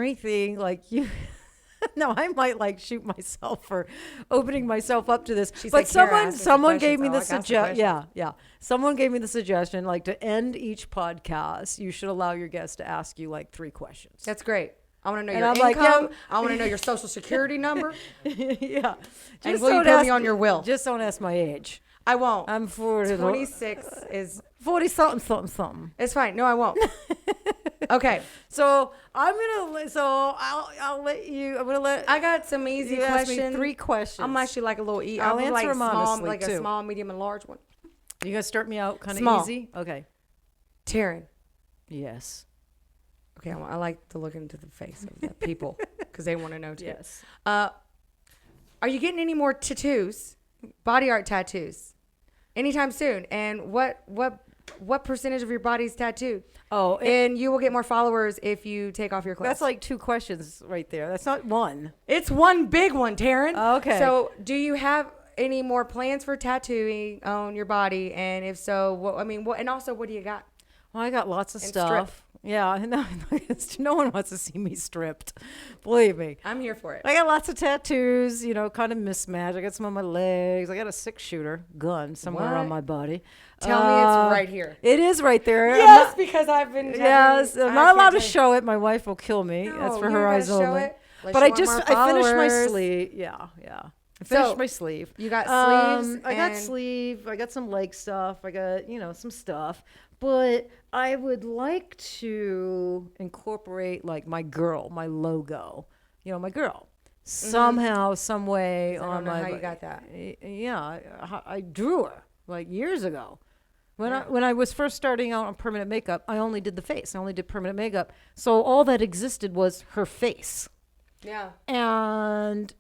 anything, like you. No, I might like shoot myself for opening myself up to this. But someone gave me the suggestion. Yeah. Someone gave me the suggestion, like to end each podcast, you should allow your guests to ask you like 3 questions. That's great. I want to know your income. I want to know your social security number. Yeah. And will you put me on your will? Just don't ask my age. I won't. I'm 40. 26 is 40 something. It's fine. No, I won't. Okay. So I'll let you. I'm gonna let. I got some easy questions. Ask me 3 questions. I'm actually like a little. I'll answer like them honestly, like too. a small, medium, and large one. You gonna start me out kind of easy? Okay. Teryn. Yes. Okay. I like to look into the face of the people because they want to know too. Yes. Are you getting any more tattoos, body art tattoos, anytime soon? And what percentage of your body is tattooed? Oh, and you will get more followers if you take off your clothes. That's like 2 questions right there. That's not one. It's one big one, Teryn. Okay. So, do you have any more plans for tattooing on your body? And if so, and also, what do you got? Well, I got lots of and stuff. Strip. Yeah, no one wants to see me stripped. Believe me. I'm here for it. I got lots of tattoos, kind of mismatched. I got some on my legs. I got a 6-shooter gun somewhere on my body. Tell me it's right here. It is right there. Yes, because I've been. Yes, I'm not allowed to show it. My wife will kill me. No, that's for her eyes only. But I finished my sleeve. Yeah. I finished my sleeve. You got sleeves. I got sleeve. I got some leg stuff. I got, some stuff. But I would like to incorporate like my logo, my girl, somehow, some way on my. How you got that? Yeah, I drew her like years ago. When I was first starting out on permanent makeup, I only did the face. I only did permanent makeup, so all that existed was her face. Yeah. And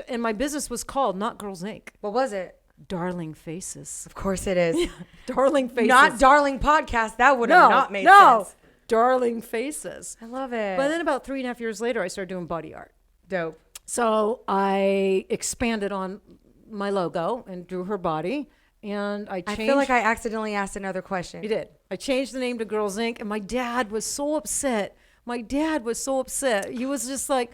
and my business was called Not Girls Inc. What was it? Darling Faces. Of course it is. Darling Faces. Not Darling Podcast. That would have not made sense. Darling Faces. I love it. But then about 3.5 years later, I started doing body art. Dope. So I expanded on my logo and drew her body. And I feel like I accidentally asked another question. You did. I changed the name to Girls Inc. And my dad was so upset. He was just like,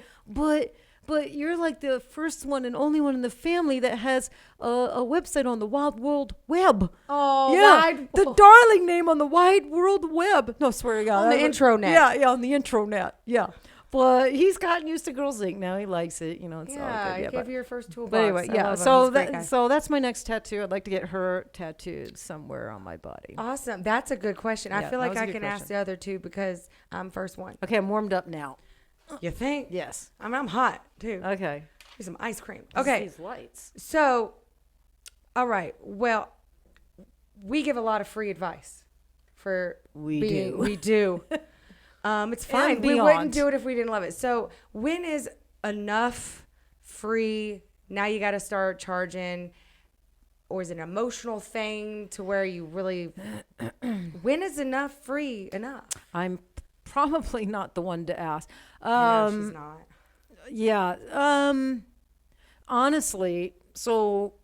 but you're like the first one and only one in the family that has a website on the Wild World Web. Oh, yeah, the darling name on the Wide World Web. No, swear to God. On the intranet. Yeah, on the intranet. Yeah. But he's gotten used to Girls Inc. now. He likes it. It's all good. Yeah, gave you your first toolbox. But anyway, so that's my next tattoo. I'd like to get her tattooed somewhere on my body. Awesome. That's a good question. I feel like I can ask the other 2 because I'm first one. Okay, I'm warmed up now. You think? Yes. I'm hot too. Okay. Here's some ice cream. Okay. These lights. So, all right. Well, we give a lot of free advice We do. It's fine. We wouldn't do it if we didn't love it. So, when is enough free? Now you got to start charging, or is it an emotional thing to where you really? When is enough free enough? I'm probably not the one to ask. No, she's not. Yeah. Honestly, so,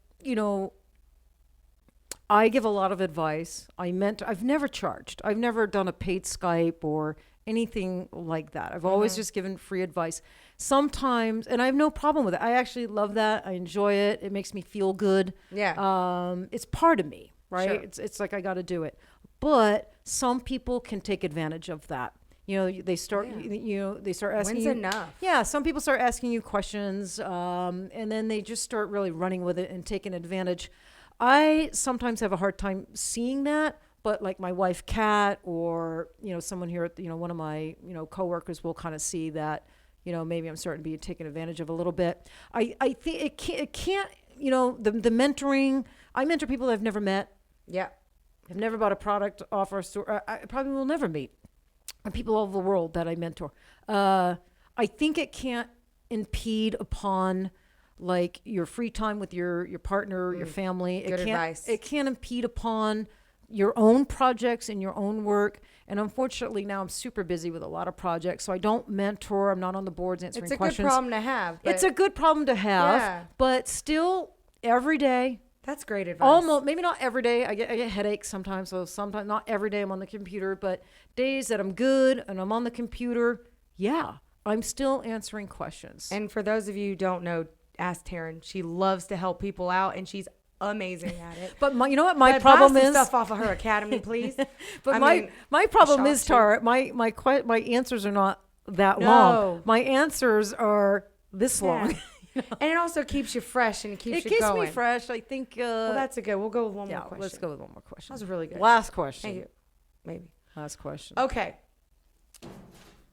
I give a lot of advice. I've never charged. I've never done a paid Skype or anything like that. I've always just given free advice. Sometimes, and I have no problem with it. I actually love that. I enjoy it. It makes me feel good. Yeah. It's part of me, right? Sure. It's like I got to do it. But some people can take advantage of that. They start, they start asking When's you. enough? Yeah, some people start asking you questions, and then they just start really running with it and taking advantage. I sometimes have a hard time seeing that, but like my wife, Kat, or, someone here at, one of my, coworkers will kind of see that, maybe I'm starting to be taken advantage of a little bit. I think it can't, the mentoring, I mentor people that I've never met. Yeah. I've never bought a product off our store. I probably will never meet. People all over the world that I mentor. I think it can't impede upon like your free time with your partner, your family. Good advice. It can't impede upon your own projects and your own work. And unfortunately now I'm super busy with a lot of projects. So I don't mentor. I'm not on the boards answering questions. It's a good problem to have. It's a good problem to have, but still every day. That's great advice. Almost, maybe not every day. I get headaches sometimes. So sometimes, not every day I'm on the computer, but days that I'm good and I'm on the computer, yeah, I'm still answering questions. And for those of you who don't know, ask Teryn. She loves to help people out, and she's amazing at it. But you know what my problem is? Stuff off of her academy, please. But my problem is, Tara, my answers are not that long. My answers are this long. And it also keeps you fresh and keeps it you keeps going. me fresh. I think. Well, that's a good. We'll go with one more question. Let's go with one more question. That was really good. Last question. Thank you. Maybe. Last question. Okay.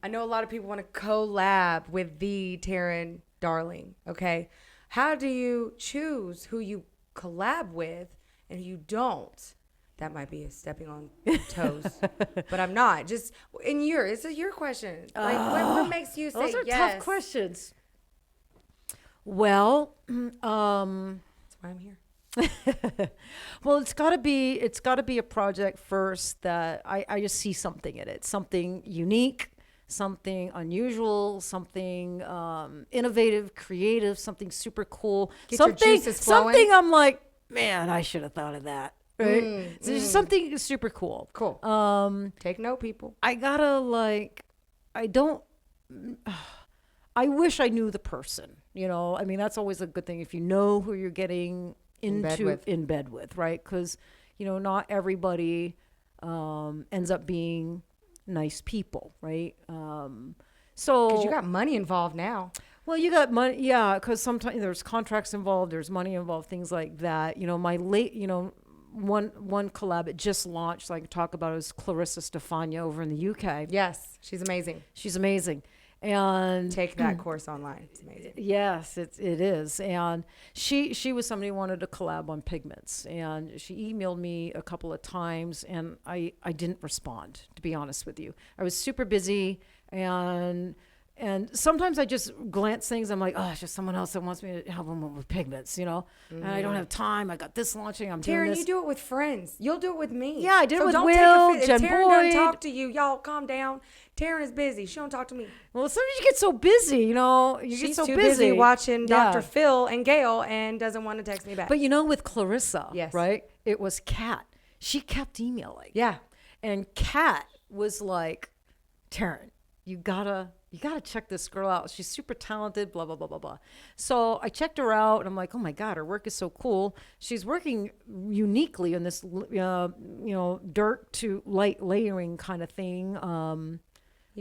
I know a lot of people want to collab with the Teryn Darling. Okay. How do you choose who you collab with and who you don't? That might be stepping on toes, but I'm not. Just it's your question. Like, what makes you say yes? Those are tough questions. Well, that's why I'm here. Well, it's got to be a project first that I just see something in it, something unique, something unusual, something innovative, creative, something super cool, something I'm like, man, I should have thought of that. Right? So just something super cool. Cool. Take note, people. I gotta I wish I knew the person, I mean, that's always a good thing if you know who you're getting in bed with, right? Because, not everybody ends up being nice people, right? Because you got money involved now. Well, you got money, yeah, because sometimes there's contracts involved, there's money involved, things like that. One collab it just launched, so I can talk about it, is Clarissa Stefania over in the UK. Yes, she's amazing. She's amazing. And take that course online. It's amazing. Yes, it is. And she was somebody who wanted to collab on pigments, and she emailed me a couple of times, and I didn't respond, to be honest with you. I was super busy, and sometimes I just glance things. I'm like, oh, it's just someone else that wants me to help them with pigments, and I don't have time. I got this launching. I'm doing Teryn, this. you do it with friends. You'll do it with me. Yeah, I did it with Will, Jen If Teryn Boyd. doesn't talk to you, y'all calm down. Teryn is busy. She don't talk to me. Well, sometimes you get so busy, She's get so too busy watching Yeah. Dr. Phil and Gail and doesn't want to text me back. But with Clarissa, yes, right? It was Kat. She kept emailing. Yeah. And Kat was like, Teryn, you gotta check this girl out. She's super talented, blah, blah, blah, blah, blah. So I checked her out, and I'm like, oh my God, her work is so cool. She's working uniquely in this, dirt to light layering kind of thing.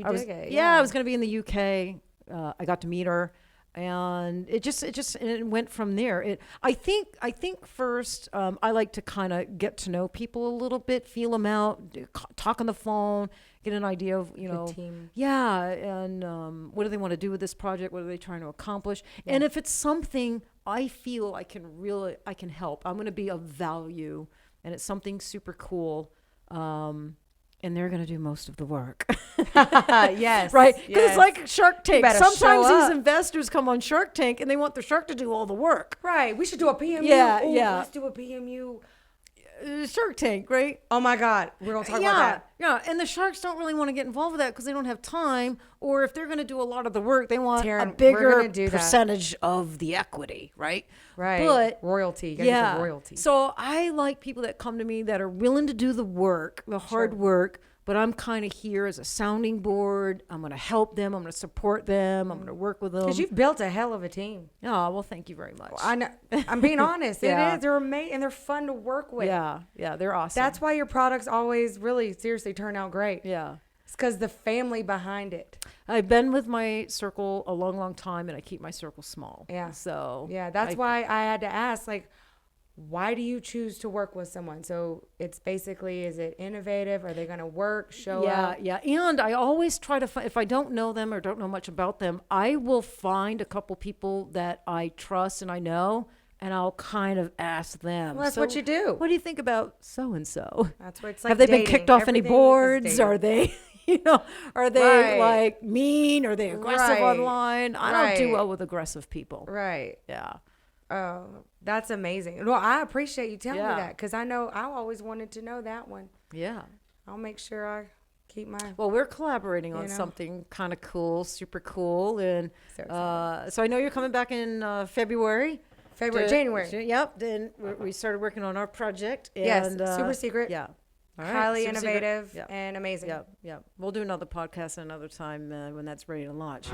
I was going to be in the UK. I got to meet her, and it went from there. I think first, I like to kind of get to know people a little bit, feel them out, talk on the phone, get an idea of, team. Yeah. And, what do they want to do with this project? What are they trying to accomplish? Yeah. And if it's something I feel I can help, I'm going to be of value, and it's something super cool. And they're going to do most of the work. Yes. Right? Because it's like Shark Tank. Sometimes these up. investors come on Shark Tank and they want the shark to do all the work. Right. We should do a PMU. Yeah. Let's do a PMU. Shark Tank, right? Oh my God. We're going to talk about that. Yeah. And the sharks don't really want to get involved with that because they don't have time. Or if they're going to do a lot of the work, they want a bigger percentage of the equity, right? Right. But royalty. You gotta get the royalty. So I like people that come to me that are willing to do the work, the hard work, but I'm kind of here as a sounding board. I'm going to help them. I'm going to support them. I'm going to work with them. Because you've built a hell of a team. Oh, well, thank you very much. Well, I know. I'm being honest. It is. They're amazing, and they're fun to work with. Yeah, they're awesome. That's why your products always really, seriously turn out great. Yeah. It's because the family behind it. I've been with my circle a long, long time, and I keep my circle small. Yeah. So. Yeah, that's why I had to ask, why do you choose to work with someone? So it's basically, is it innovative? Are they going to work, show up? Yeah. And I always try to find, if I don't know them or don't know much about them, I will find a couple people that I trust and I know, and I'll kind of ask them. Well, that's what you do. What do you think about so-and-so? That's what it's like. Have they dating. been kicked off Everything any boards? Are they... are they like mean? Are they aggressive online? I don't do well with aggressive people. Right. Yeah. Oh, that's amazing. Well, I appreciate you telling me that because I know I always wanted to know that one. Yeah. I'll make sure I keep my. Well, we're collaborating on something kind of cool, super cool. And so I know you're coming back in January. Yep. Then we started working on our project. And, yes. Super secret. Yeah. All right. Highly Super secret. innovative Yeah. and amazing. Yeah, yeah. We'll do another podcast another time when that's ready to launch.